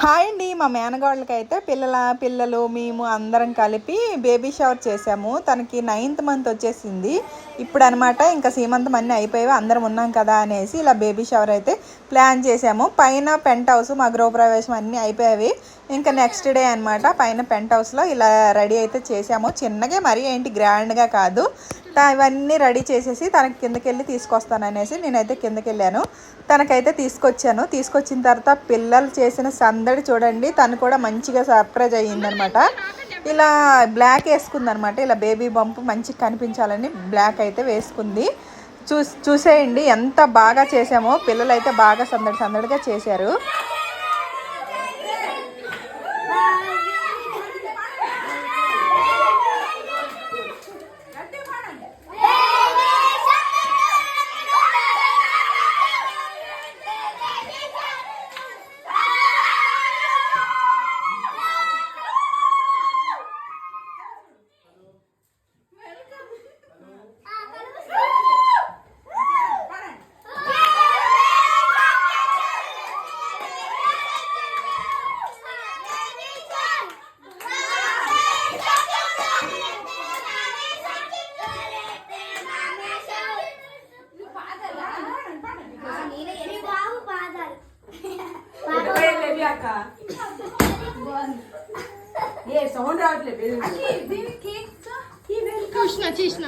Hi అండి. మా మేనగాళ్ళకి అయితే పిల్లలు మేము అందరం కలిపి బేబీ షవర్ చేసాము. తనకి 9th మంత్ వచ్చేసింది ఇప్పుడు అనమాట. ఇంకా సీమంతం అన్నీ అయిపోయాయి, అందరం ఉన్నాం కదా అనేసి ఇలా బేబీ షవర్ అయితే ప్లాన్ చేసాము. పైన పెంట్ హౌస్ మా గృహప్రవేశం అన్నీ అయిపోయాయి. ఇంకా నెక్స్ట్ డే అనమాట పైన పెంట్ హౌస్లో ఇలా రెడీ అయితే చేసాము. చిన్నగా మరీ ఏంటి గ్రాండ్గా కాదు. ఇవన్నీ రెడీ చేసేసి తనకి కిందకి వెళ్ళి తీసుకొస్తాను అనేసి నేనైతే కిందకి వెళ్ళాను. తనకైతే తీసుకొచ్చిన తర్వాత పిల్లలు చేసిన సందడి చూడండి. తను కూడా మంచిగా సర్ప్రైజ్ అయ్యిందనమాట. ఇలా బ్లాక్ వేసుకుందనమాట. ఇలా బేబీ బంప్ మంచిగా కనిపించాలని బ్లాక్ అయితే వేసుకుంది. చూసేయండి ఎంత బాగా చేసామో. పిల్లలు అయితే బాగా సందడిగా చేశారు. సౌండ్ రావట్లేదు. చూసిన